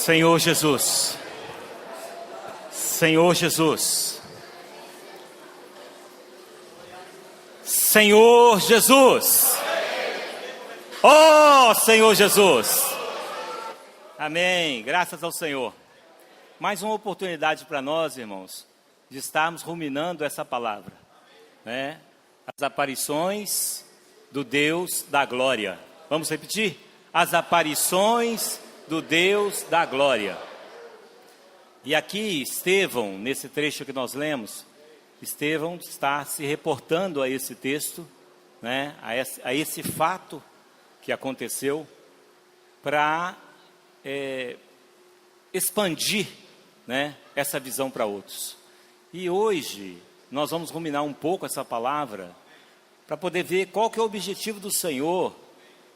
Senhor Jesus, Senhor Jesus, Senhor Jesus, oh Senhor Jesus, amém, graças ao Senhor. Mais uma oportunidade para nós, irmãos, de estarmos ruminando essa palavra, né? As aparições do Deus da glória. Vamos repetir? As aparições do Deus da glória. E aqui Estevão, nesse trecho que nós lemos, Estevão está se reportando a esse texto, né, a esse fato que aconteceu, para expandir, né, essa visão para outros. E hoje nós vamos ruminar um pouco essa palavra, para poder ver qual que é o objetivo do Senhor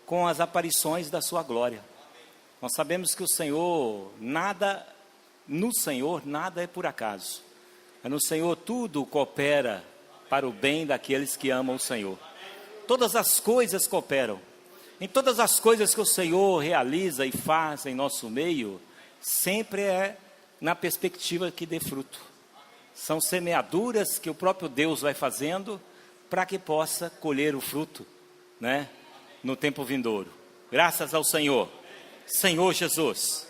com as aparições da sua glória. Nós sabemos que no Senhor nada é por acaso. No Senhor tudo coopera para o bem daqueles que amam o Senhor. Todas as coisas cooperam. Em todas as coisas que o Senhor realiza e faz em nosso meio, sempre é na perspectiva que dê fruto. São semeaduras que o próprio Deus vai fazendo para que possa colher o fruto, né, no tempo vindouro. Graças ao Senhor. Senhor Jesus,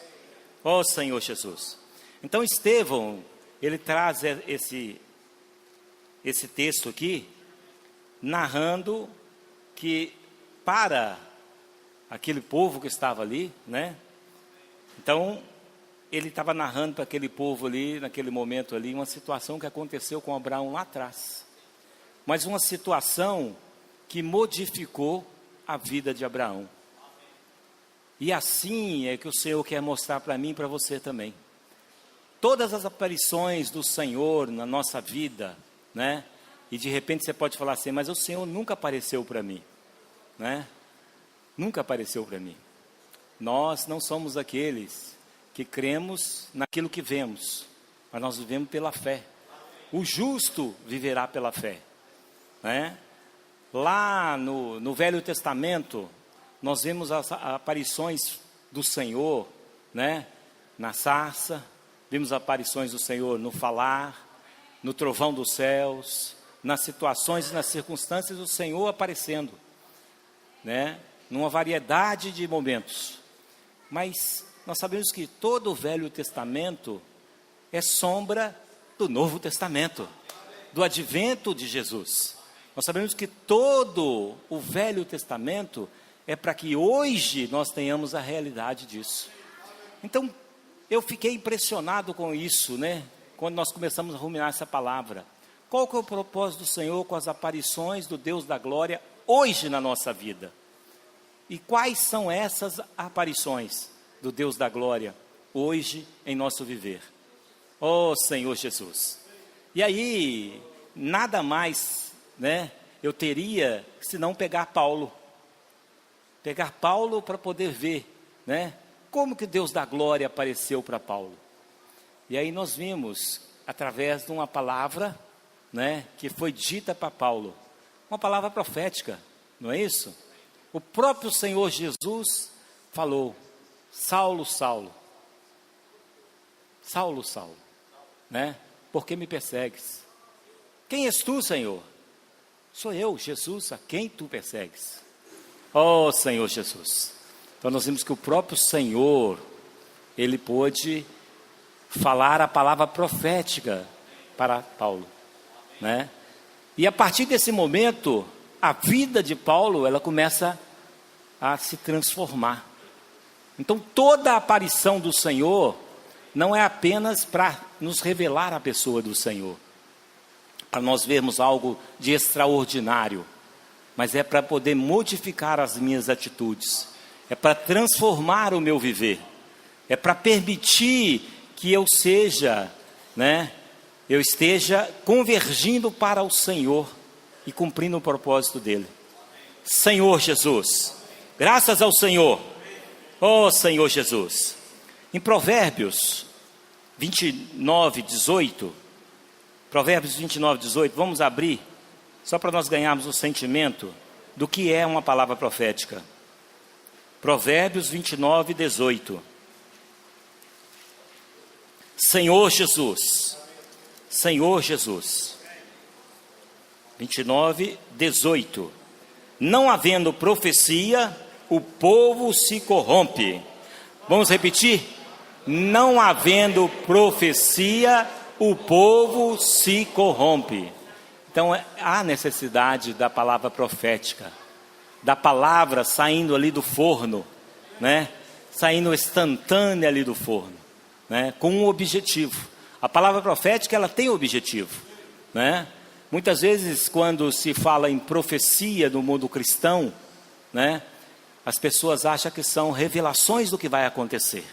ó Senhor Jesus. Então Estevão, ele traz esse texto aqui, narrando que para aquele povo que estava ali, né? Então, ele estava narrando para aquele povo ali, naquele momento ali, uma situação que aconteceu com Abraão lá atrás. Mas uma situação que modificou a vida de Abraão. E assim é que o Senhor quer mostrar para mim e para você também. Todas as aparições do Senhor na nossa vida, né? E de repente você pode falar assim, mas o Senhor nunca apareceu para mim, né? Nunca apareceu para mim. Nós não somos aqueles que cremos naquilo que vemos, mas nós vivemos pela fé. O justo viverá pela fé, né? Lá no Velho Testamento, nós vemos as aparições do Senhor, né, na sarça, vimos aparições do Senhor no falar, no trovão dos céus, nas situações e nas circunstâncias do Senhor aparecendo, né, numa variedade de momentos. Mas nós sabemos que todo o Velho Testamento é sombra do Novo Testamento, do advento de Jesus. Nós sabemos que todo o Velho Testamento é para que hoje nós tenhamos a realidade disso. Então, eu fiquei impressionado com isso, né? Quando nós começamos a ruminar essa palavra. Qual que é o propósito do Senhor com as aparições do Deus da glória hoje na nossa vida? E quais são essas aparições do Deus da glória hoje em nosso viver? Oh, Senhor Jesus. E aí, nada mais, né, eu teria se não pegar Paulo para poder ver, né, como que Deus da glória apareceu para Paulo. E aí nós vimos, através de uma palavra, né, que foi dita para Paulo, uma palavra profética, não é isso? O próprio Senhor Jesus falou, Saulo, Saulo, Saulo, Saulo, né, por que me persegues? Quem és tu, Senhor? Sou eu, Jesus, a quem tu persegues? Oh, Senhor Jesus. Então nós vimos que o próprio Senhor, ele pôde falar a palavra profética para Paulo, né? E a partir desse momento, a vida de Paulo, ela começa a se transformar. Então toda a aparição do Senhor não é apenas para nos revelar a pessoa do Senhor, para nós vermos algo de extraordinário, mas é para poder modificar as minhas atitudes, é para transformar o meu viver, é para permitir que eu seja, né, eu esteja convergindo para o Senhor e cumprindo o propósito dele. Senhor Jesus, graças ao Senhor, oh Senhor Jesus. Em Provérbios 29, 18, Provérbios 29, 18, vamos abrir, só para nós ganharmos o sentimento do que é uma palavra profética. Provérbios 29, 18. Senhor Jesus. Senhor Jesus. 29, 18. Não havendo profecia, o povo se corrompe. Vamos repetir? Não havendo profecia, o povo se corrompe. Então há necessidade da palavra profética, da palavra saindo ali do forno, né? Saindo instantânea ali do forno, né? Com um objetivo. A palavra profética, ela tem objetivo, né? Muitas vezes, quando se fala em profecia no mundo cristão, né, as pessoas acham que são revelações do que vai acontecer.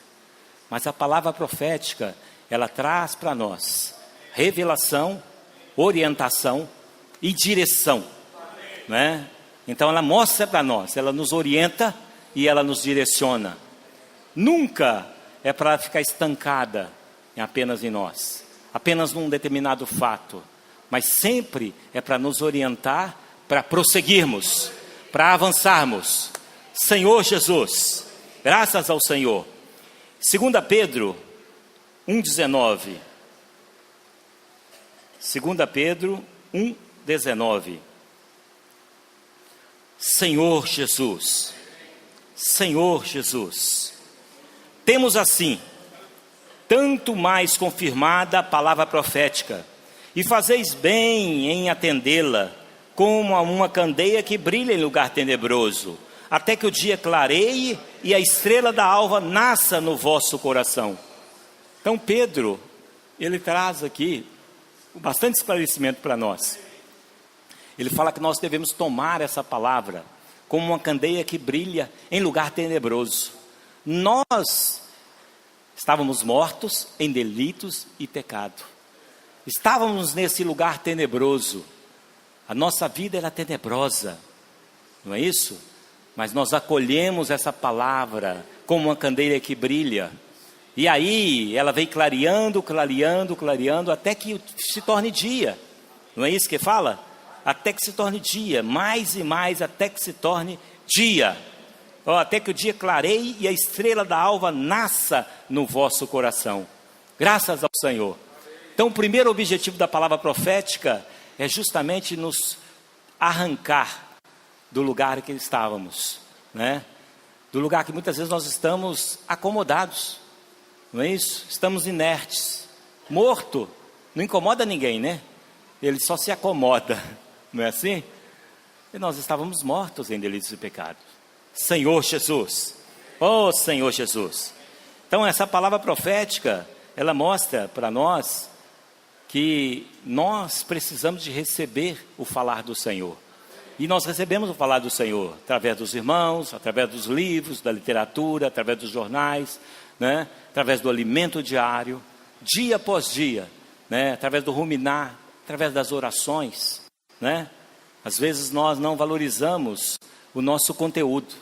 Mas a palavra profética, ela traz para nós revelação, orientação e direção, né? Então ela mostra para nós, ela nos orienta e ela nos direciona. Nunca é para ficar estancada apenas em nós, apenas num determinado fato, mas sempre é para nos orientar, para prosseguirmos, para avançarmos. Senhor Jesus, graças ao Senhor. 2 Pedro 1,19. 2 Pedro 1,19. Senhor Jesus, Senhor Jesus. Temos assim, tanto mais confirmada a palavra profética, e fazeis bem em atendê-la, como a uma candeia que brilha em lugar tenebroso, até que o dia clareie e a estrela da alva nasça no vosso coração. Então Pedro, ele traz aqui bastante esclarecimento para nós. Ele fala que nós devemos tomar essa palavra como uma candeia que brilha em lugar tenebroso. Nós estávamos mortos em delitos e pecado. Estávamos nesse lugar tenebroso. A nossa vida era tenebrosa, não é isso? Mas nós acolhemos essa palavra como uma candeia que brilha. E aí ela vem clareando, clareando, clareando, até que se torne dia. Não é isso que fala? Até que se torne dia, mais e mais, até que se torne dia. Até que o dia clareie e a estrela da alva nasça no vosso coração. Graças ao Senhor. Então o primeiro objetivo da palavra profética é justamente nos arrancar do lugar que estávamos, né? Do lugar que muitas vezes nós estamos acomodados, não é isso? Estamos inertes. Morto não incomoda ninguém, né? Ele só se acomoda, não é assim? E nós estávamos mortos em delitos e pecados. Senhor Jesus, oh Senhor Jesus. Então essa palavra profética, ela mostra para nós que nós precisamos de receber o falar do Senhor. E nós recebemos o falar do Senhor através dos irmãos, através dos livros, da literatura, através dos jornais, né? Através do alimento diário, dia após dia, né? Através do ruminar, através das orações, né? Às vezes nós não valorizamos o nosso conteúdo,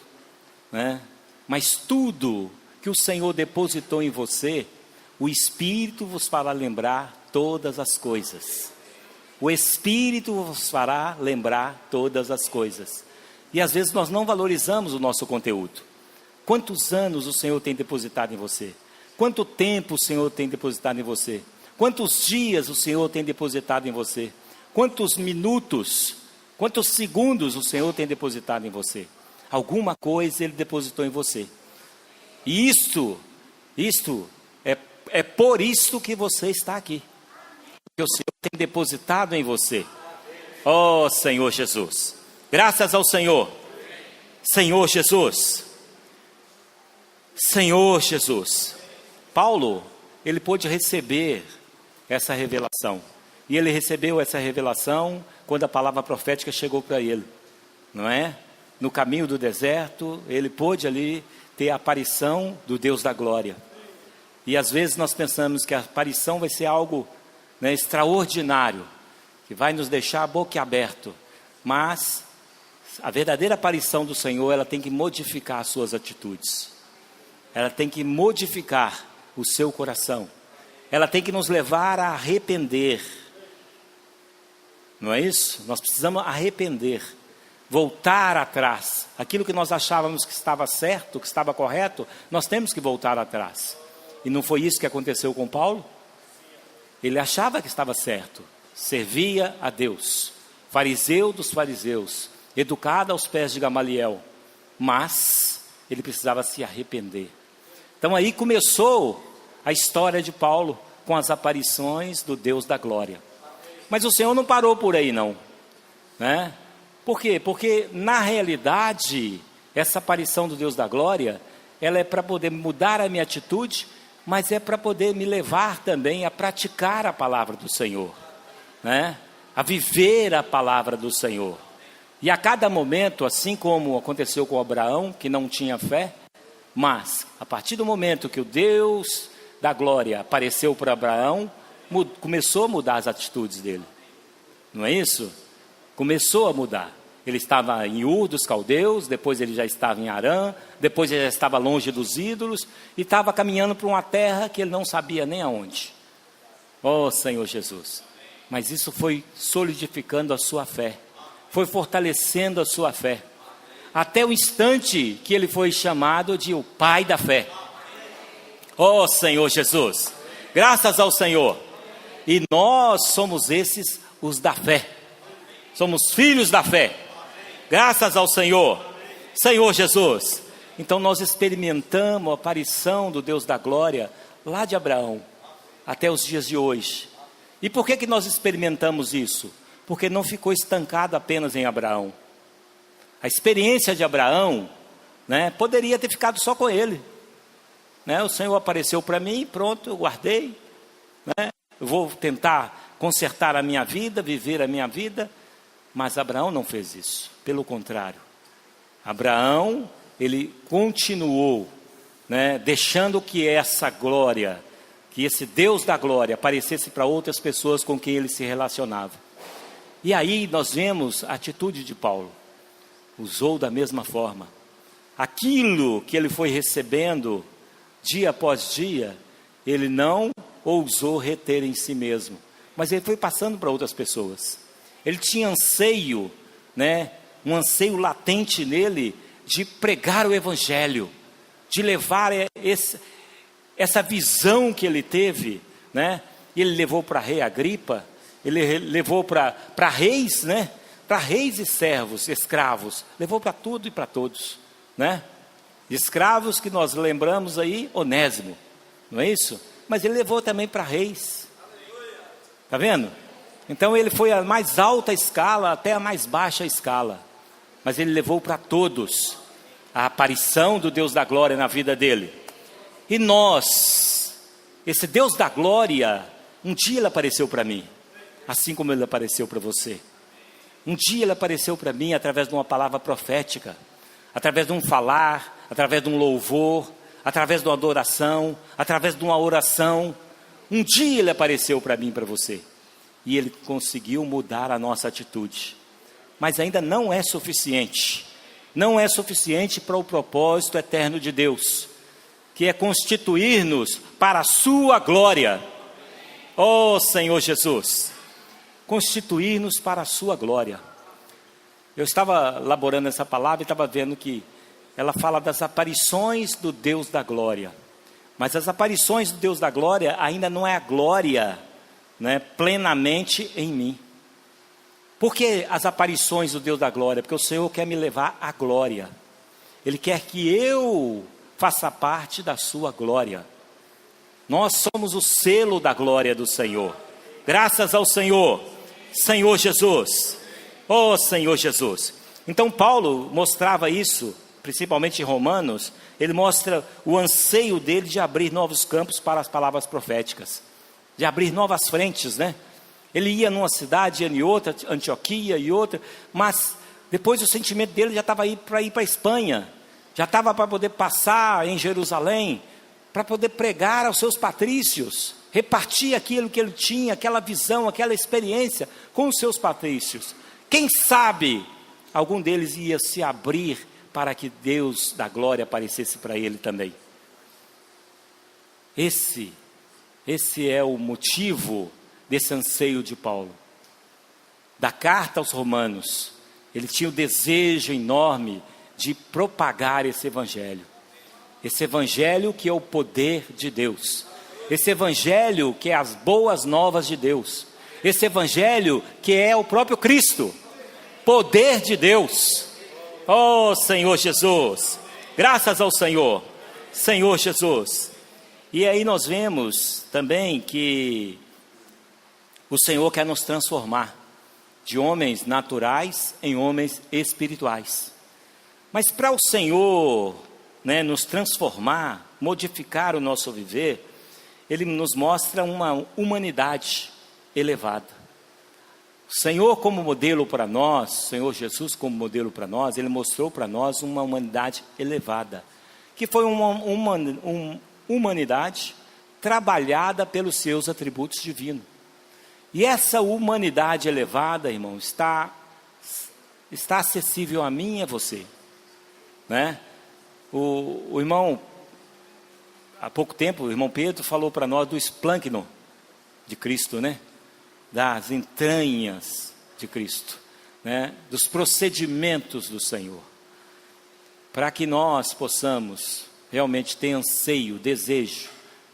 né? Mas tudo que o Senhor depositou em você, o Espírito vos fará lembrar todas as coisas. O Espírito vos fará lembrar todas as coisas. E às vezes nós não valorizamos o nosso conteúdo. Quantos anos o Senhor tem depositado em você? Quanto tempo o Senhor tem depositado em você? Quantos dias o Senhor tem depositado em você? Quantos minutos, quantos segundos o Senhor tem depositado em você? Alguma coisa Ele depositou em você. E isto é por isso que você está aqui. Que o Senhor tem depositado em você. Oh Senhor Jesus, graças ao Senhor. Senhor Jesus, Senhor Jesus. Paulo, ele pôde receber essa revelação. E ele recebeu essa revelação quando a palavra profética chegou para ele, não é? No caminho do deserto, ele pôde ali ter a aparição do Deus da glória. E às vezes nós pensamos que a aparição vai ser algo, né, extraordinário, que vai nos deixar boquiaberto. Mas a verdadeira aparição do Senhor, ela tem que modificar as suas atitudes. Ela tem que modificar o seu coração. Ela tem que nos levar a arrepender. Não é isso? Nós precisamos arrepender, voltar atrás. Aquilo que nós achávamos que estava certo, que estava correto, nós temos que voltar atrás. E não foi isso que aconteceu com Paulo? Ele achava que estava certo, servia a Deus, fariseu dos fariseus, educado aos pés de Gamaliel, mas ele precisava se arrepender. Então aí começou a história de Paulo com as aparições do Deus da glória. Mas o Senhor não parou por aí não, né? Por quê? Porque na realidade essa aparição do Deus da glória, ela é para poder mudar a minha atitude, mas é para poder me levar também a praticar a palavra do Senhor, né? A viver a palavra do Senhor. E a cada momento, assim como aconteceu com Abraão, que não tinha fé, mas a partir do momento que o Deus da glória apareceu para Abraão, começou a mudar as atitudes dele, não é isso? Começou a mudar. Ele estava em Ur dos caldeus, depois ele já estava em Harã, depois ele já estava longe dos ídolos, e estava caminhando para uma terra que ele não sabia nem aonde. Oh Senhor Jesus, mas isso foi solidificando a sua fé, foi fortalecendo a sua fé, até o instante que ele foi chamado de o pai da fé. Oh Senhor Jesus, graças ao Senhor. E nós somos esses os da fé, somos filhos da fé, graças ao Senhor, Senhor Jesus. Então nós experimentamos a aparição do Deus da glória lá de Abraão até os dias de hoje. E por que nós experimentamos isso? Porque não ficou estancado apenas em Abraão. A experiência de Abraão, né, poderia ter ficado só com ele, né? O Senhor apareceu para mim, pronto, eu guardei, né? Eu vou tentar consertar a minha vida, viver a minha vida. Mas Abraão não fez isso, pelo contrário. Abraão, ele continuou, né, deixando que essa glória, que esse Deus da glória aparecesse para outras pessoas com quem ele se relacionava. E aí nós vemos a atitude de Paulo. Usou da mesma forma. Aquilo que ele foi recebendo dia após dia, ele não ousou reter em si mesmo, mas ele foi passando para outras pessoas. Ele tinha anseio, né, um anseio latente nele de pregar o evangelho, de levar essa visão que ele teve, né? Ele levou para rei Agripa, ele levou para reis, né? Para reis e servos, escravos, levou para tudo e para todos, né? Escravos que nós lembramos aí, Onésimo, não é isso? Mas ele levou também para reis, tá vendo? Então ele foi a mais alta escala até a mais baixa escala, mas ele levou para todos a aparição do Deus da glória na vida dele. E nós, esse Deus da glória, um dia ele apareceu para mim, assim como ele apareceu para você. Um dia ele apareceu para mim através de uma palavra profética, através de um falar, através de um louvor, através de uma adoração, através de uma oração. Um dia ele apareceu para mim e para você. E ele conseguiu mudar a nossa atitude. Mas ainda não é suficiente. Não é suficiente para o propósito eterno de Deus, que é constituir-nos para a sua glória. Oh Senhor Jesus, constituir-nos para a sua glória. Eu estava elaborando essa palavra e estava vendo que ela fala das aparições do Deus da glória. Mas as aparições do Deus da glória ainda não é a glória, né, plenamente em mim. Por que as aparições do Deus da glória? Porque o Senhor quer me levar à glória. Ele quer que eu faça parte da sua glória. Nós somos o selo da glória do Senhor. Graças ao Senhor, Senhor Jesus. Oh Senhor Jesus. Então Paulo mostrava isso, principalmente em Romanos. Ele mostra o anseio dele de abrir novos campos para as palavras proféticas, de abrir novas frentes, né? Ele ia numa cidade, ia em outra, Antioquia e outra, mas depois o sentimento dele já estava aí para ir para a Espanha, já estava para poder passar em Jerusalém, para poder pregar aos seus patrícios, repartir aquilo que ele tinha, aquela visão, aquela experiência com os seus patrícios. Quem sabe algum deles ia se abrir para que Deus da glória aparecesse para ele também. Esse é o motivo desse anseio de Paulo. Da carta aos Romanos, ele tinha o desejo enorme de propagar esse evangelho que é o poder de Deus. Esse evangelho que é as boas novas de Deus. Esse evangelho que é o próprio Cristo. Poder de Deus. Oh Senhor Jesus. Graças ao Senhor. Senhor Jesus. E aí nós vemos também que o Senhor quer nos transformar de homens naturais em homens espirituais. Mas para o Senhor, nos transformar, modificar o nosso viver, Ele nos mostra uma humanidade elevada. O Senhor como modelo para nós, o Senhor Jesus como modelo para nós, Ele mostrou para nós uma humanidade elevada, que foi uma humanidade trabalhada pelos seus atributos divinos. E essa humanidade elevada, irmão, está acessível a mim e a você, né? O irmão, há pouco tempo, o irmão Pedro falou para nós do esplâncnon de Cristo, né? Das entranhas de Cristo, né? Dos procedimentos do Senhor, para que nós possamos realmente ter anseio, desejo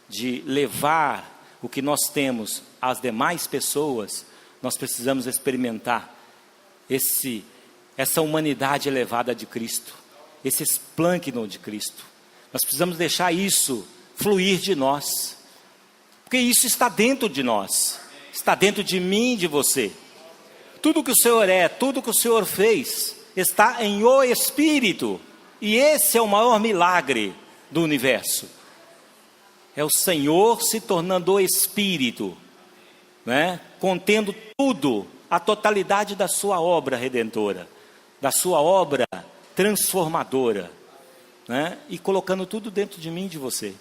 de levar o que nós temos às demais pessoas. Nós precisamos experimentar essa humanidade elevada de Cristo, esse esplâncnon de Cristo. Nós precisamos deixar isso fluir de nós, porque isso está dentro de nós, está dentro de mim e de você. Tudo que o Senhor é, tudo que o Senhor fez, está em o Espírito, e esse é o maior milagre do universo. É o Senhor se tornando o Espírito, né? Contendo tudo, a totalidade da sua obra redentora, da sua obra transformadora, né? E colocando tudo dentro de mim e de você.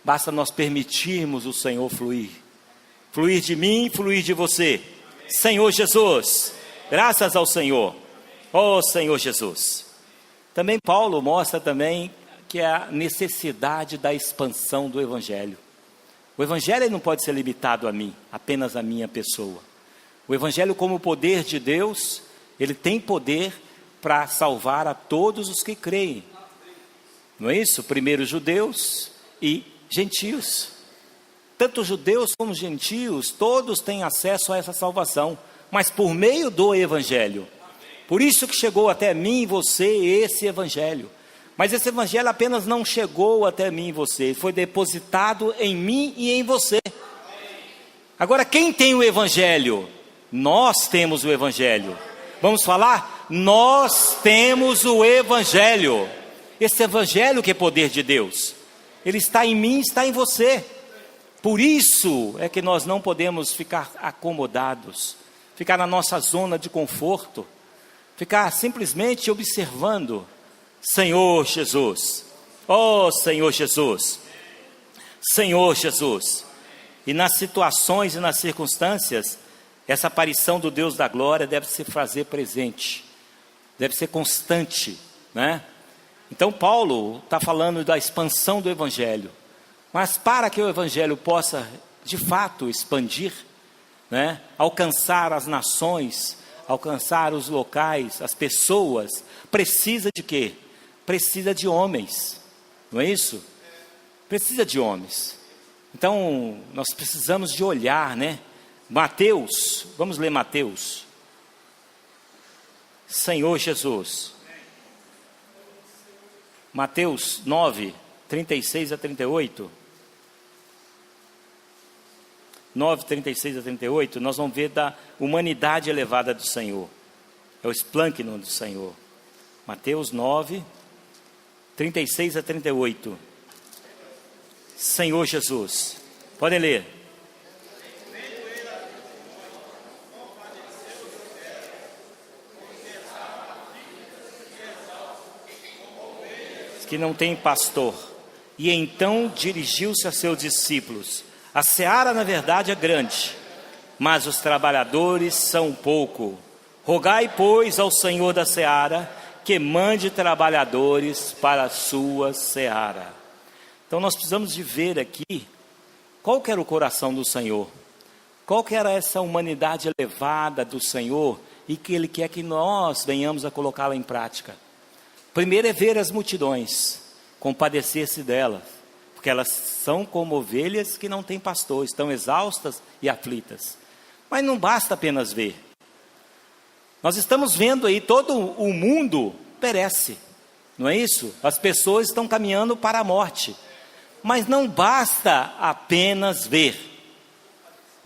Basta nós permitirmos o Senhor fluir de mim, fluir de você. Senhor Jesus, graças ao Senhor. Oh Senhor Jesus. Também Paulo mostra também que é a necessidade da expansão do Evangelho. O Evangelho não pode ser limitado a mim, apenas a minha pessoa. O Evangelho como poder de Deus, ele tem poder para salvar a todos os que creem. Não é isso? Primeiro judeus e gentios. Tanto judeus como gentios, todos têm acesso a essa salvação, mas por meio do Evangelho. Por isso que chegou até mim e você esse Evangelho. Mas esse Evangelho apenas não chegou até mim e você, foi depositado em mim e em você. Agora, quem tem o Evangelho? Nós temos o Evangelho. Vamos falar? Nós temos o Evangelho. Esse Evangelho que é poder de Deus, ele está em mim, está em você. Por isso é que nós não podemos ficar acomodados, ficar na nossa zona de conforto, ficar simplesmente observando. Senhor Jesus, oh Senhor Jesus, Senhor Jesus. E nas situações e nas circunstâncias, essa aparição do Deus da glória deve se fazer presente, deve ser constante, né? Então Paulo está falando da expansão do Evangelho, mas para que o Evangelho possa de fato expandir, né? Alcançar as nações, alcançar os locais, as pessoas, precisa de quê? Precisa de homens, não é isso? Precisa de homens. Então, nós precisamos de olhar, né? Mateus, vamos ler Mateus. Senhor Jesus. Mateus 9, 36 a 38. 9, 36 a 38, nós vamos ver da humanidade elevada do Senhor. É o esplâncnon do Senhor. Mateus 9, 36 a 38. Senhor Jesus. Podem ler. Que não tem pastor. E então dirigiu-se a seus discípulos. A seara, na verdade, é grande, mas os trabalhadores são pouco. Rogai, pois, ao Senhor da seara que mande trabalhadores para a sua seara. Então nós precisamos de ver aqui qual que era o coração do Senhor, qual que era essa humanidade elevada do Senhor e que Ele quer que nós venhamos a colocá-la em prática. Primeiro é ver as multidões, compadecer-se delas, porque elas são como ovelhas que não têm pastor, estão exaustas e aflitas. Mas não basta apenas ver. Nós estamos vendo aí, todo o mundo perece, não é isso? As pessoas estão caminhando para a morte. Mas não basta apenas ver.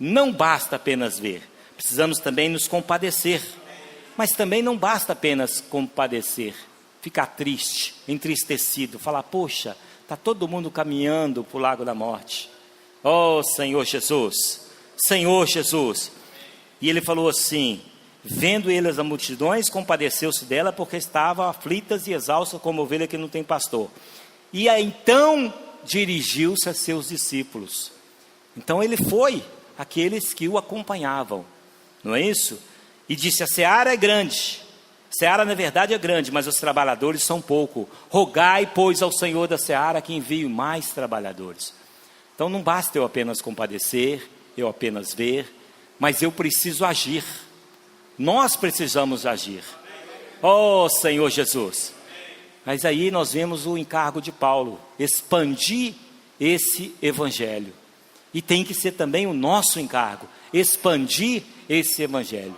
Não basta apenas ver. Precisamos também nos compadecer. Mas também não basta apenas compadecer. Ficar triste, entristecido, falar, poxa, está todo mundo caminhando para o lago da morte. Oh, Senhor Jesus, Senhor Jesus. E ele falou assim, vendo eles as multidões, compadeceu-se dela, porque estavam aflitas e exaustas como ovelha que não tem pastor. E aí, então dirigiu-se a seus discípulos. Então ele foi àqueles que o acompanhavam, não é isso? E disse, a seara é grande. A seara na verdade é grande, mas os trabalhadores são pouco. Rogai, pois, ao Senhor da seara que envie mais trabalhadores. Então não basta eu apenas compadecer, eu apenas ver, mas eu preciso agir. Nós precisamos agir. Oh, Senhor Jesus. Mas aí nós vemos o encargo de Paulo, expandir esse evangelho. E tem que ser também o nosso encargo, expandir esse evangelho.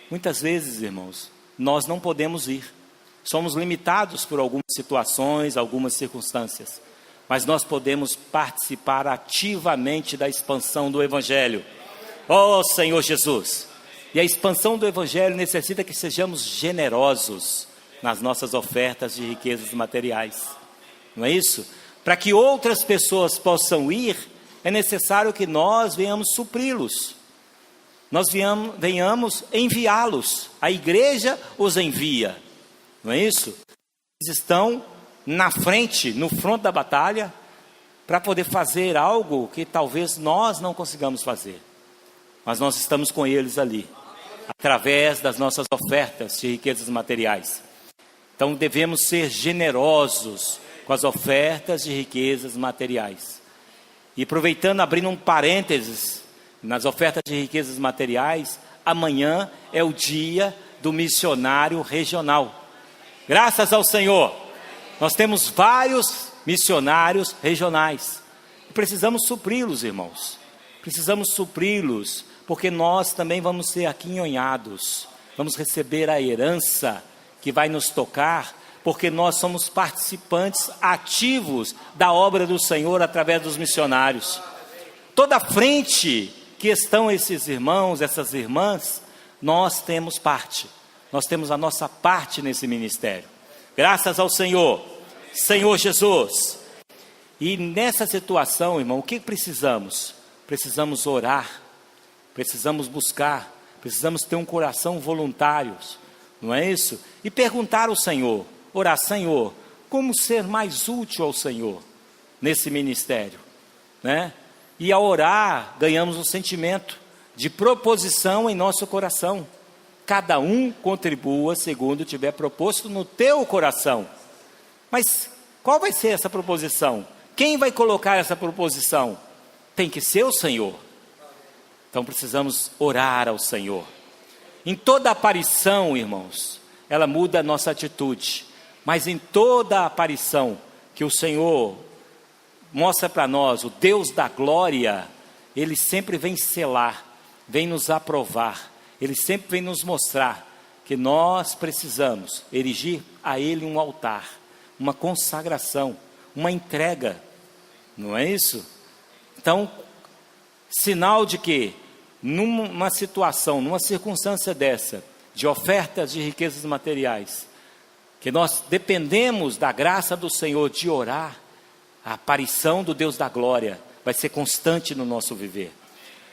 Muitas vezes, irmãos, nós não podemos ir. Somos limitados por algumas situações, algumas circunstâncias. Mas nós podemos participar ativamente da expansão do evangelho. Oh, Senhor Jesus. E a expansão do evangelho necessita que sejamos generosos nas nossas ofertas de riquezas materiais, não é isso? Para que outras pessoas possam ir, é necessário que nós venhamos supri-los, nós venhamos enviá-los, a igreja os envia, não é isso? Eles estão na frente, no fronte da batalha, para poder fazer algo que talvez nós não consigamos fazer, mas nós estamos com eles ali, através das nossas ofertas de riquezas materiais. Então devemos ser generosos com as ofertas de riquezas materiais. E aproveitando, abrindo um parênteses, nas ofertas de riquezas materiais, amanhã é o dia do missionário regional. Graças ao Senhor, nós temos vários missionários regionais. Precisamos supri-los, irmãos. Precisamos supri-los, porque nós também vamos ser aquinhoados. Vamos receber a herança que vai nos tocar, porque nós somos participantes ativos da obra do Senhor através dos missionários. Toda a frente que estão esses irmãos, essas irmãs, nós temos parte. Nós temos a nossa parte nesse ministério. Graças ao Senhor, Senhor Jesus. E nessa situação, irmão, o que precisamos? Precisamos orar, precisamos buscar, precisamos ter um coração voluntário, não é isso? E perguntar ao Senhor, orar, Senhor, como ser mais útil ao Senhor nesse ministério, né? E ao orar, ganhamos um sentimento de proposição em nosso coração. Cada um contribua segundo tiver proposto no teu coração. Mas qual vai ser essa proposição? Quem vai colocar essa proposição? Tem que ser o Senhor. Então precisamos orar ao Senhor. Em toda aparição, irmãos, ela muda a nossa atitude. Mas em toda aparição que o Senhor mostra para nós, o Deus da glória, Ele sempre vem selar, vem nos aprovar. Ele sempre vem nos mostrar que nós precisamos erigir a Ele um altar, uma consagração, uma entrega. Não é isso? Então, sinal de que numa situação, numa circunstância dessa, de ofertas de riquezas materiais, que nós dependemos da graça do Senhor de orar, a aparição do Deus da glória vai ser constante no nosso viver,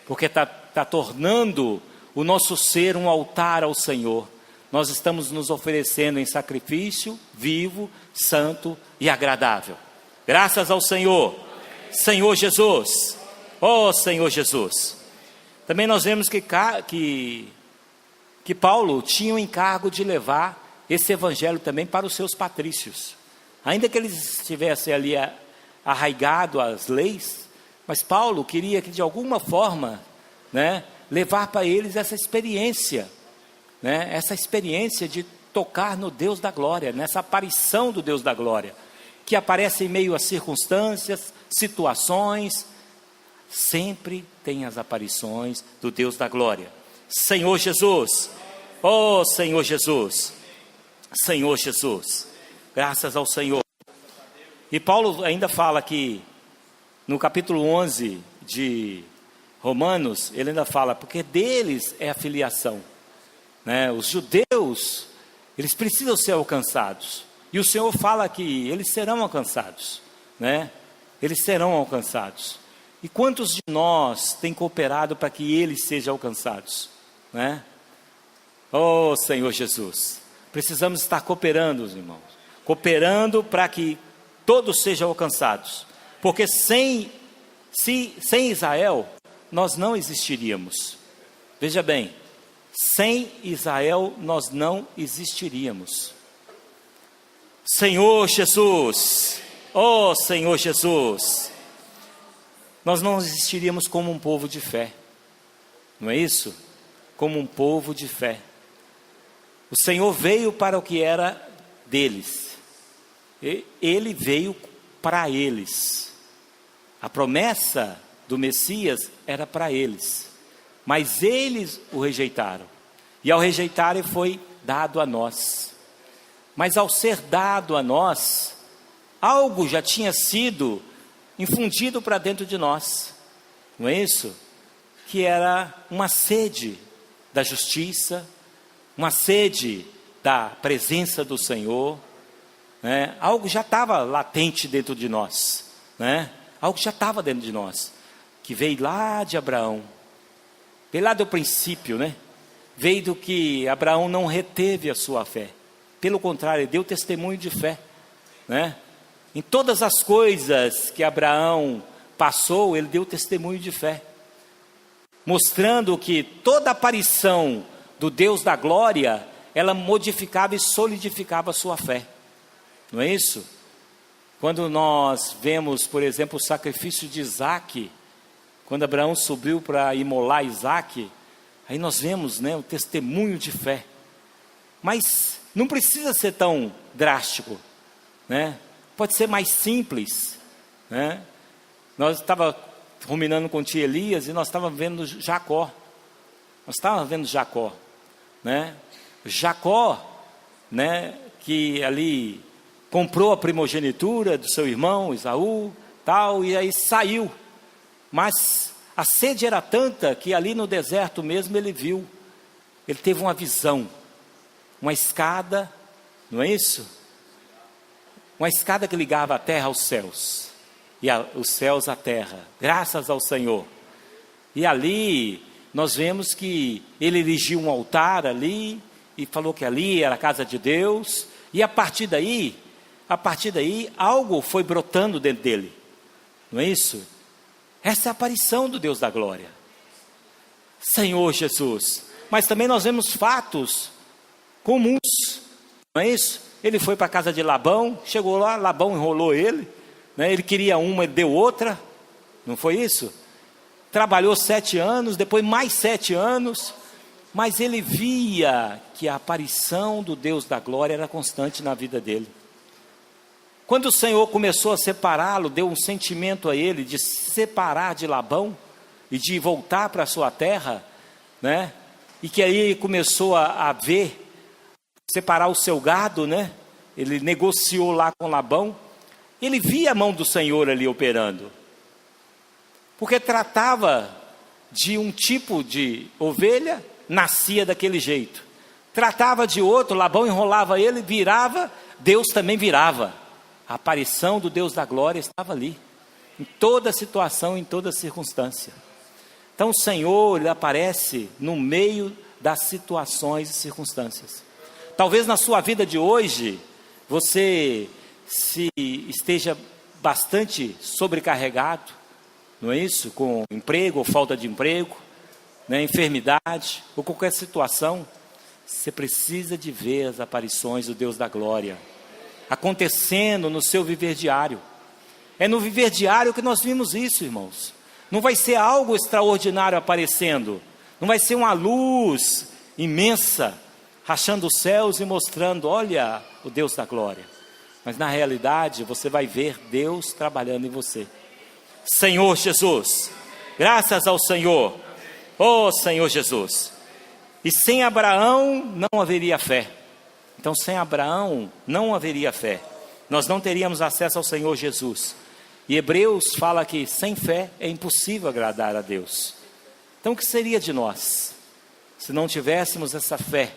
porque está tornando o nosso ser um altar ao Senhor. Nós estamos nos oferecendo em sacrifício vivo, santo e agradável. Graças ao Senhor, Senhor Jesus. Oh, Senhor Jesus. Também nós vemos que Paulo tinha o encargo de levar esse evangelho também para os seus patrícios. Ainda que eles estivessem ali arraigados às leis, mas Paulo queria que de alguma forma, né, levar para eles essa experiência, né, essa experiência de tocar no Deus da glória, nessa aparição do Deus da glória, que aparece em meio a circunstâncias, situações, sempre tem as aparições do Deus da glória. Senhor Jesus, oh Senhor Jesus, Senhor Jesus, graças ao Senhor. E Paulo ainda fala que no capítulo 11 de Romanos, ele ainda fala, porque deles é a filiação, né? Os judeus, eles precisam ser alcançados, e o Senhor fala que eles serão alcançados, né? Eles serão alcançados. E quantos de nós têm cooperado para que eles sejam alcançados, né? Oh Senhor Jesus, precisamos estar cooperando, irmãos, cooperando para que todos sejam alcançados, porque sem Israel nós não existiríamos. Veja bem, sem Israel nós não existiríamos. Senhor Jesus, oh Senhor Jesus, nós não existiríamos como um povo de fé, não é isso? Como um povo de fé. O Senhor veio para o que era deles, Ele veio para eles. A promessa do Messias era para eles, mas eles o rejeitaram, e ao rejeitarem foi dado a nós. Mas ao ser dado a nós, algo já tinha sido infundido para dentro de nós, não é isso? Que era uma sede da justiça, uma sede da presença do Senhor, né? Algo já estava latente dentro de nós, né? Algo já estava dentro de nós, que veio lá de Abraão, veio lá do princípio, né? Veio do que Abraão não reteve a sua fé, pelo contrário, ele deu testemunho de fé, né? Em todas as coisas que Abraão passou, ele deu testemunho de fé, mostrando que toda aparição do Deus da glória, ela modificava e solidificava a sua fé, não é isso? Quando nós vemos, por exemplo, o sacrifício de Isaque, quando Abraão subiu para imolar Isaque, aí nós vemos, né, o testemunho de fé. Mas não precisa ser tão drástico, né? Pode ser mais simples, né? Nós estávamos ruminando com o tio Elias e nós estávamos vendo Jacó. Né? Jacó, né, que ali comprou a primogenitura do seu irmão Esaú, tal, e aí saiu. Mas a sede era tanta que ali no deserto mesmo ele viu, ele teve uma visão, uma escada, não é isso? Uma escada que ligava a terra aos céus, e os céus à terra, graças ao Senhor. E ali nós vemos que ele erigiu um altar ali, e falou que ali era a casa de Deus, e a partir daí, algo foi brotando dentro dele, não é isso? Essa é a aparição do Deus da glória, Senhor Jesus. Mas também nós vemos fatos comuns, não é isso? Ele foi para a casa de Labão, chegou lá, Labão enrolou ele, né? Ele queria uma, ele deu outra, não foi isso? Trabalhou 7 anos, depois mais 7 anos, mas ele via que a aparição do Deus da glória era constante na vida dele. Quando o Senhor começou a separá-lo, deu um sentimento a ele de se separar de Labão e de voltar para a sua terra, né? E que aí ele começou a ver, separar o seu gado, né? Ele negociou lá com Labão, ele via a mão do Senhor ali operando, porque tratava de um tipo de ovelha, nascia daquele jeito, tratava de outro, Labão enrolava ele, virava, Deus também virava. A aparição do Deus da glória estava ali, em toda situação, em toda circunstância. Então o Senhor, Ele aparece no meio das situações e circunstâncias. Talvez na sua vida de hoje, você esteja bastante sobrecarregado, não é isso? Com emprego ou falta de emprego, né? Enfermidade ou qualquer situação. Você precisa de ver as aparições do Deus da glória acontecendo no seu viver diário. É no viver diário que nós vimos isso, irmãos. Não vai ser algo extraordinário aparecendo, não vai ser uma luz imensa rachando os céus e mostrando, olha o Deus da glória. mas na realidade você vai ver Deus trabalhando em você. Senhor Jesus, graças ao Senhor, oh Senhor Jesus. E sem Abraão não haveria fé. Então sem Abraão não haveria fé. Nós não teríamos acesso ao Senhor Jesus. E Hebreus fala que sem fé é impossível agradar a Deus. Então o que seria de nós se não tivéssemos essa fé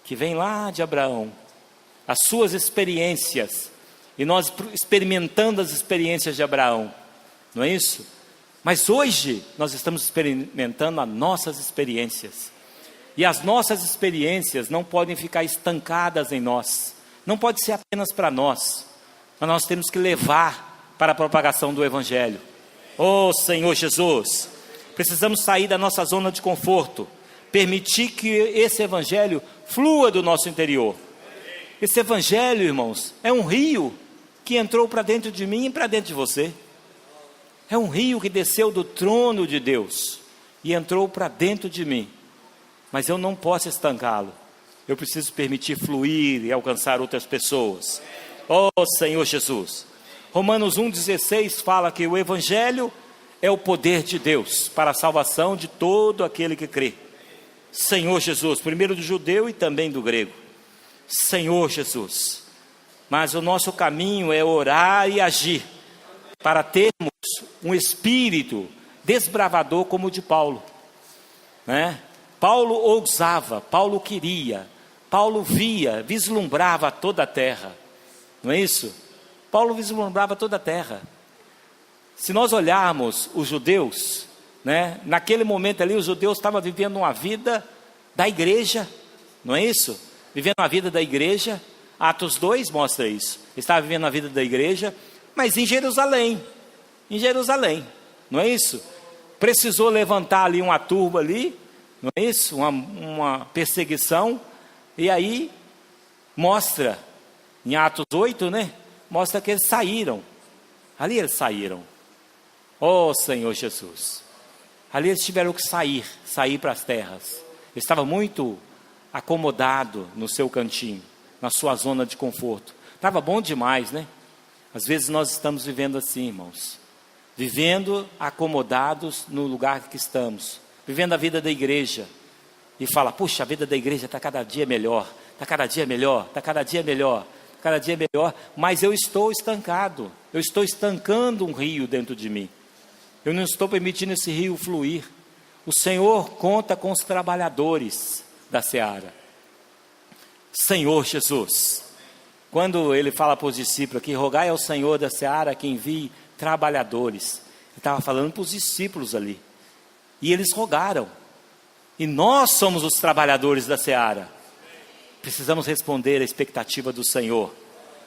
que vem lá de Abraão, as suas experiências, e nós experimentando as experiências de Abraão, não é isso? Mas hoje nós estamos experimentando as nossas experiências, e as nossas experiências não podem ficar estancadas em nós, não pode ser apenas para nós, mas nós temos que levar para a propagação do Evangelho. Oh Senhor Jesus, precisamos sair da nossa zona de conforto, permitir que esse Evangelho flua do nosso interior. Esse Evangelho, irmãos, é um rio que entrou para dentro de mim e para dentro de você. É um rio que desceu do trono de Deus e entrou para dentro de mim. Mas eu não posso estancá-lo. Eu preciso permitir fluir e alcançar outras pessoas. Oh Senhor Jesus. Romanos 1,16 fala que o Evangelho é o poder de Deus para a salvação de todo aquele que crê. Senhor Jesus, primeiro do judeu e também do grego. Senhor Jesus. Mas o nosso caminho é orar e agir para termos um espírito desbravador como o de Paulo, né? Paulo ousava, Paulo queria, Paulo via, vislumbrava toda a terra, não é isso? Paulo vislumbrava toda a terra. Se nós olharmos os judeus, né, naquele momento ali os judeus estavam vivendo uma vida da igreja, não é isso? Vivendo a vida da igreja. Atos 2 mostra isso. Estava vivendo a vida da igreja, mas em Jerusalém, não é isso? Precisou levantar ali uma turba ali, não é isso? Uma perseguição, e aí mostra, em Atos 8, né? Mostra que eles saíram, ali eles saíram. Oh Senhor Jesus, ali eles tiveram que sair para as terras. Ele estava muito acomodado no seu cantinho, na sua zona de conforto. Estava bom demais, né? Às vezes nós estamos vivendo assim, irmãos, vivendo acomodados no lugar que estamos, vivendo a vida da igreja, e fala, puxa, a vida da igreja está cada dia melhor, está cada dia melhor, está cada dia melhor, cada dia melhor, mas eu estou estancado, eu estou estancando um rio dentro de mim, eu não estou permitindo esse rio fluir. O Senhor conta com os trabalhadores da seara. Senhor Jesus, quando ele fala para os discípulos aqui, rogai ao Senhor da seara que envie trabalhadores, ele estava falando para os discípulos ali, e eles rogaram, e nós somos os trabalhadores da seara. Precisamos responder à expectativa do Senhor,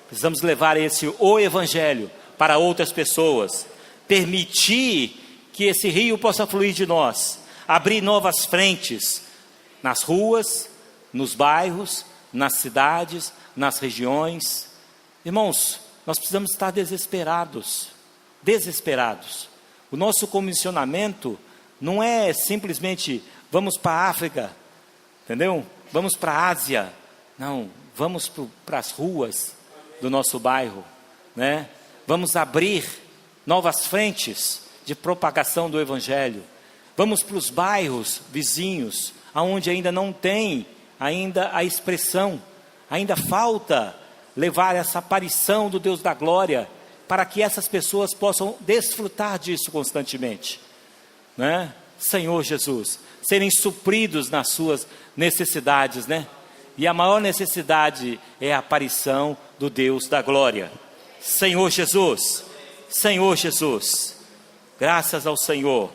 precisamos levar o Evangelho para outras pessoas, permitir que esse rio possa fluir de nós, abrir novas frentes, nas ruas, nos bairros, nas cidades, nas regiões. Irmãos, nós precisamos estar desesperados. O nosso comissionamento não é simplesmente vamos para a África, entendeu? Vamos para a Ásia. Não, vamos para as ruas do nosso bairro, né? Vamos abrir novas frentes de propagação do Evangelho. Vamos para os bairros vizinhos, aonde ainda não tem ainda a expressão, ainda falta levar essa aparição do Deus da glória, para que essas pessoas possam desfrutar disso constantemente, né? Senhor Jesus, serem supridos nas suas necessidades, né? E a maior necessidade é a aparição do Deus da glória. Senhor Jesus, graças ao Senhor.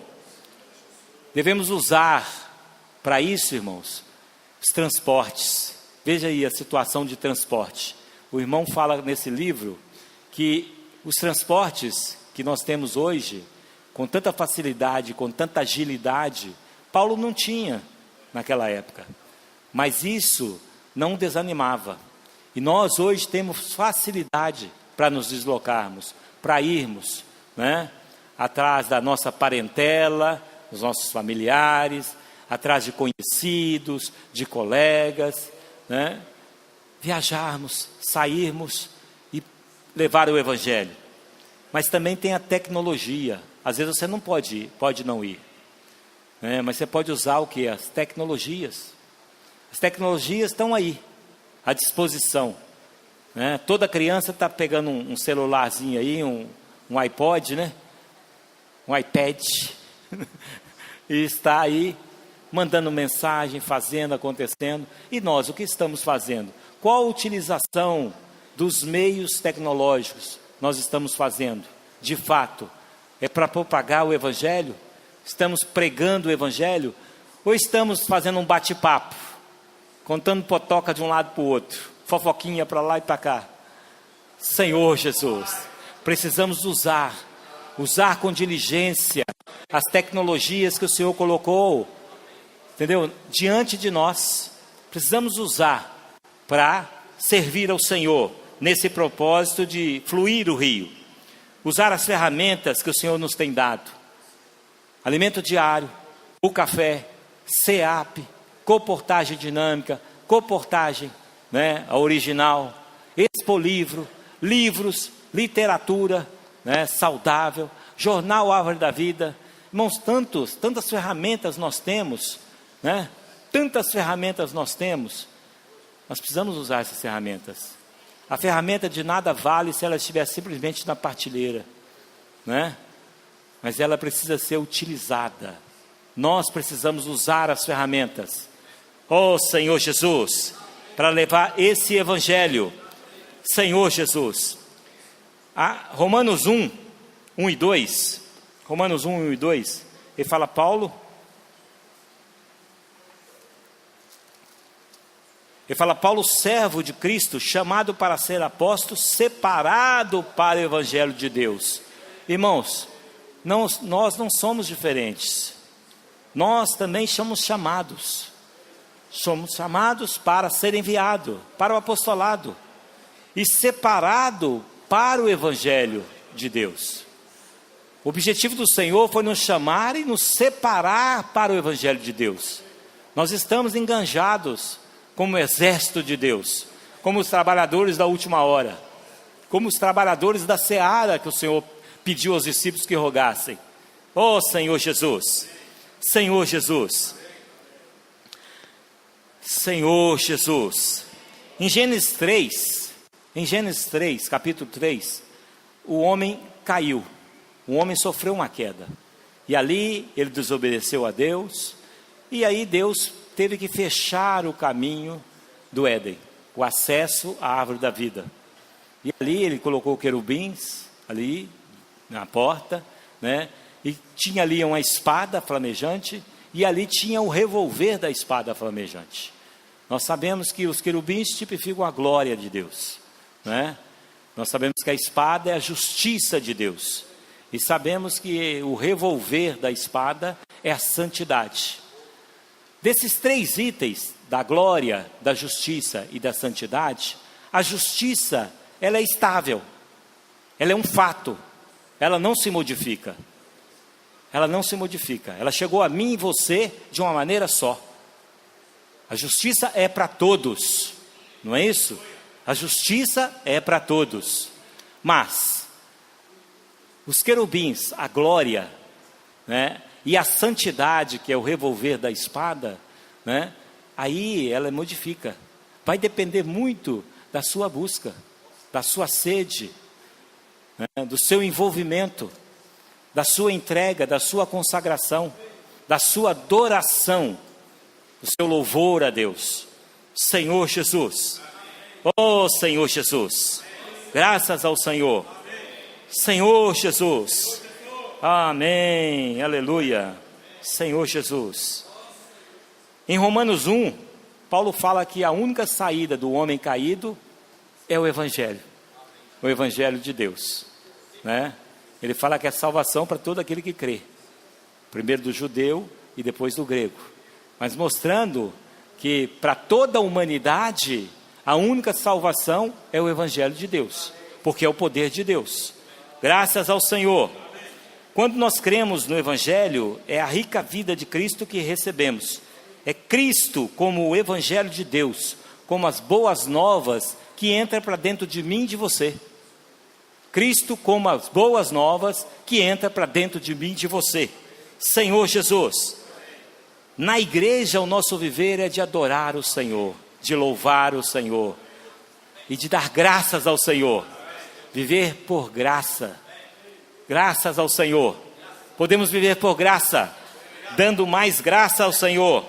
Devemos usar para isso, irmãos, os transportes. Veja aí a situação de transporte. O irmão fala nesse livro que os transportes que nós temos hoje, com tanta facilidade, com tanta agilidade, Paulo não tinha naquela época. Mas isso não desanimava. E nós hoje temos facilidade para nos deslocarmos, para irmos, né, atrás da nossa parentela, dos nossos familiares, atrás de conhecidos, de colegas, né? Viajarmos, sairmos e levar o Evangelho. Mas também tem a tecnologia. Às vezes você não pode ir, pode não ir. Mas você pode usar o que? As tecnologias. As tecnologias estão aí, à disposição. Toda criança está pegando um celularzinho aí, um iPod, né? Um iPad. E está aí, mandando mensagem, fazendo, acontecendo. E nós, o que estamos fazendo? Qual a utilização dos meios tecnológicos nós estamos fazendo? De fato, é para propagar o Evangelho? Estamos pregando o Evangelho? Ou estamos fazendo um bate-papo? Contando potoca de um lado para o outro, fofoquinha para lá e para cá. Senhor Jesus, precisamos usar com diligência as tecnologias que o Senhor colocou, entendeu? Diante de nós. Precisamos usar para servir ao Senhor, nesse propósito de fluir o rio. Usar as ferramentas que o Senhor nos tem dado. Alimento diário, o café, CEAP, comportagem dinâmica, comportagem, a original, expolivro, livros, literatura, saudável, jornal Árvore da Vida. Irmãos, tantas ferramentas nós temos, tantas ferramentas nós temos. Nós precisamos usar essas ferramentas. A ferramenta de nada vale se ela estiver simplesmente na partilheira, mas ela precisa ser utilizada. Nós precisamos usar as ferramentas, Senhor Jesus, para levar esse Evangelho. Senhor Jesus. Romanos 1 e 2, Romanos 1 e 2, ele fala, Paulo servo de Cristo, chamado para ser apóstolo, separado para o Evangelho de Deus. Irmãos, nós não somos diferentes. Nós também somos chamados para ser enviado, para o apostolado, e separado para o Evangelho de Deus. O objetivo do Senhor foi nos chamar e nos separar para o Evangelho de Deus. Nós estamos enganjados como exército de Deus, como os trabalhadores da última hora, como os trabalhadores da seara que o Senhor pediu aos discípulos que rogassem. Senhor Jesus, Senhor Jesus, Senhor Jesus. Em Gênesis 3, capítulo 3, o homem caiu, o homem sofreu uma queda, e ali ele desobedeceu a Deus, e aí Deus teve que fechar o caminho do Éden, o acesso à árvore da vida. E ali ele colocou querubins, ali na porta, e tinha ali uma espada flamejante, e ali tinha o revolver da espada flamejante. Nós sabemos que os querubins tipificam a glória de Deus, Nós sabemos que a espada é a justiça de Deus, e sabemos que o revolver da espada é a santidade. Desses 3 itens, da glória, da justiça e da santidade, a justiça, ela é estável, ela é um fato, ela não se modifica. Ela chegou a mim e você de uma maneira só. A justiça é para todos, não é isso? A justiça é para todos. Mas os querubins, a glória, e a santidade, que é o revolver da espada, aí ela modifica. Vai depender muito da sua busca, da sua sede, do seu envolvimento, da sua entrega, da sua consagração, da sua adoração, do seu louvor a Deus. Senhor Jesus, Senhor Jesus, graças ao Senhor, Senhor Jesus, amém, aleluia, Senhor Jesus. Em Romanos 1, Paulo fala que a única saída do homem caído é o Evangelho de Deus, Ele fala que é salvação para todo aquele que crê, primeiro do judeu e depois do grego, mas mostrando que para toda a humanidade, a única salvação é o Evangelho de Deus, porque é o poder de Deus. Graças ao Senhor. Quando nós cremos no Evangelho, é a rica vida de Cristo que recebemos. É Cristo como o Evangelho de Deus, como as boas novas que entra para dentro de mim e de você. Cristo como as boas novas que entra para dentro de mim e de você. Senhor Jesus. Na igreja o nosso viver é de adorar o Senhor, de louvar o Senhor e de dar graças ao Senhor. Viver por graça. Graças ao Senhor. Podemos viver por graça, dando mais graça ao Senhor.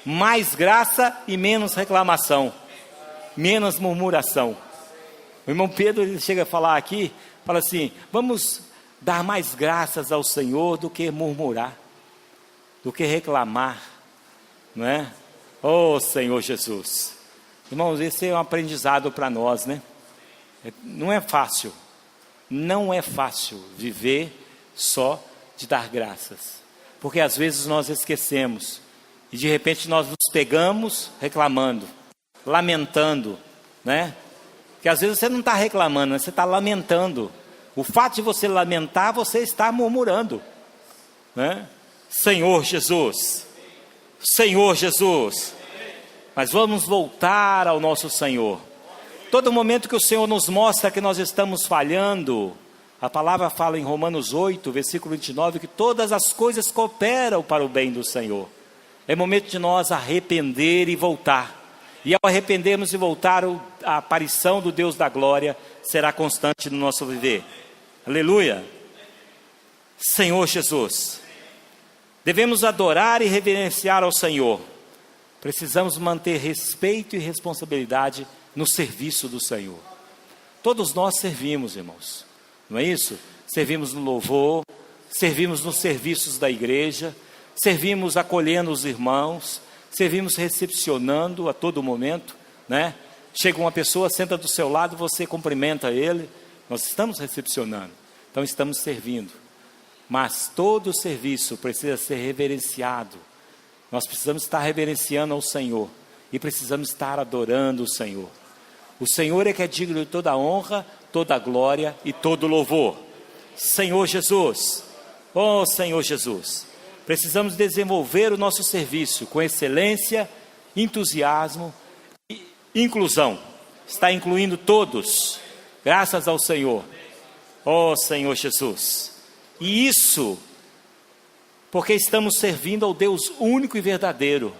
Mais graça e menos reclamação, menos murmuração. O irmão Pedro, ele chega a falar aqui, fala assim: vamos dar mais graças ao Senhor do que murmurar, do que reclamar, não é? Oh Senhor Jesus. Irmãos, esse é um aprendizado para nós, né? Não é fácil, não é fácil viver só de dar graças, porque às vezes nós esquecemos, e de repente nós nos pegamos reclamando, lamentando, né? Que às vezes você não está reclamando, você está lamentando. O fato de você lamentar, você está murmurando, né? Senhor Jesus, Senhor Jesus. Mas vamos voltar ao nosso Senhor. Todo momento que o Senhor nos mostra que nós estamos falhando, a palavra fala em Romanos 8, versículo 29, que todas as coisas cooperam para o bem do Senhor. É momento de nós arrepender e voltar. E ao arrependermos e voltar, a aparição do Deus da glória será constante no nosso viver. Aleluia. Senhor Jesus. Devemos adorar e reverenciar ao Senhor. Precisamos manter respeito e responsabilidade no serviço do Senhor. Todos nós servimos, irmãos. Não é isso? Servimos no louvor, servimos nos serviços da igreja, servimos acolhendo os irmãos, servimos recepcionando a todo momento, né? Chega uma pessoa, senta do seu lado, você cumprimenta ele. Nós estamos recepcionando, então estamos servindo. Mas todo serviço precisa ser reverenciado. Nós precisamos estar reverenciando ao Senhor e precisamos estar adorando o Senhor. O Senhor é que é digno de toda honra, toda glória e todo louvor. Senhor Jesus, oh Senhor Jesus, precisamos desenvolver o nosso serviço com excelência, entusiasmo e inclusão. Está incluindo todos, graças ao Senhor. Oh Senhor Jesus. E isso porque estamos servindo ao Deus único e verdadeiro.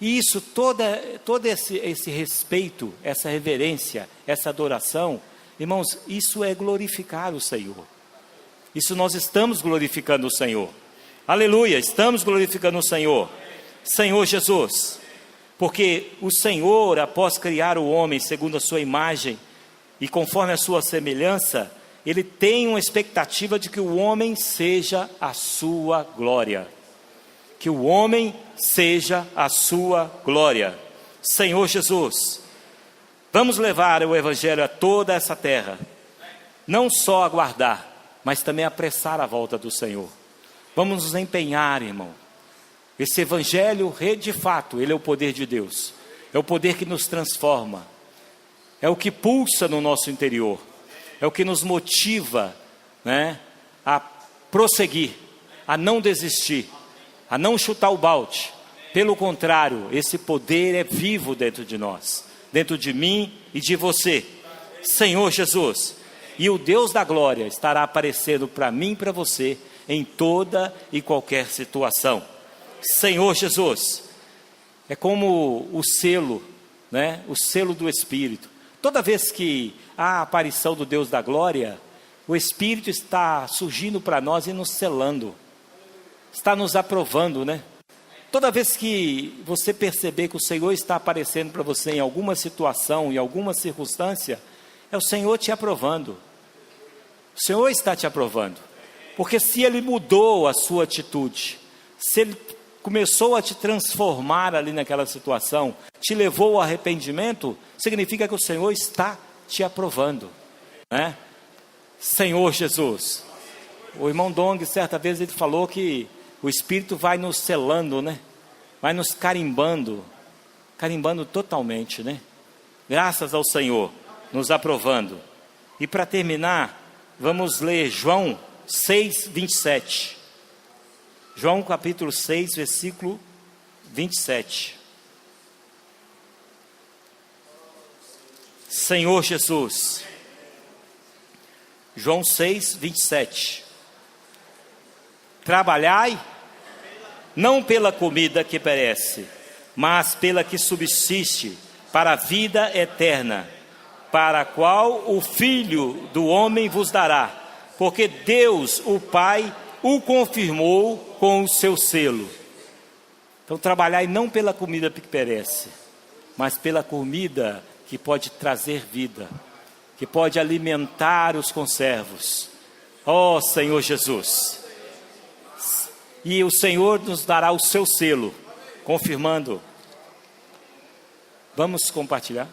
E isso, todo esse respeito, essa reverência, essa adoração, irmãos, isso é glorificar o Senhor. Isso nós estamos glorificando o Senhor. Aleluia, estamos glorificando o Senhor. Senhor Jesus. Porque o Senhor, após criar o homem segundo a sua imagem e conforme a sua semelhança, Ele tem uma expectativa de que o homem seja a sua glória. Que o homem seja a sua glória. Senhor Jesus, vamos levar o Evangelho a toda essa terra. Não só aguardar, mas também apressar a volta do Senhor. Vamos nos empenhar, irmão. Esse Evangelho, de fato, ele é o poder de Deus. É o poder que nos transforma. É o que pulsa no nosso interior. É o que nos motiva, né, a prosseguir, a não desistir, a não chutar o balde. Pelo contrário, esse poder é vivo dentro de nós, dentro de mim e de você. Senhor Jesus, e o Deus da glória estará aparecendo para mim e para você em toda e qualquer situação. Senhor Jesus, é como o selo, né, o selo do Espírito. Toda vez que há a aparição do Deus da glória, o Espírito está surgindo para nós e nos selando, está nos aprovando, né? Toda vez que você perceber que o Senhor está aparecendo para você em alguma situação, em alguma circunstância, é o Senhor te aprovando. O Senhor está te aprovando. Porque se Ele mudou a sua atitude, se Ele começou a te transformar ali naquela situação, te levou ao arrependimento, significa que o Senhor está te aprovando, né? Senhor Jesus. O irmão Dong, certa vez, ele falou que o Espírito vai nos selando, né? Vai nos carimbando totalmente, né? Graças ao Senhor, nos aprovando. E para terminar, vamos ler João 6, 27. João capítulo 6, versículo 27. Senhor Jesus, João 6, 27. Trabalhai, não pela comida que perece, mas pela que subsiste para a vida eterna, para a qual o Filho do homem vos dará, porque Deus, o Pai, o confirmou com o seu selo. Então trabalhai não pela comida que perece, mas pela comida que pode trazer vida, que pode alimentar os conservos. Ó Senhor Jesus! E o Senhor nos dará o seu selo, confirmando. Vamos compartilhar?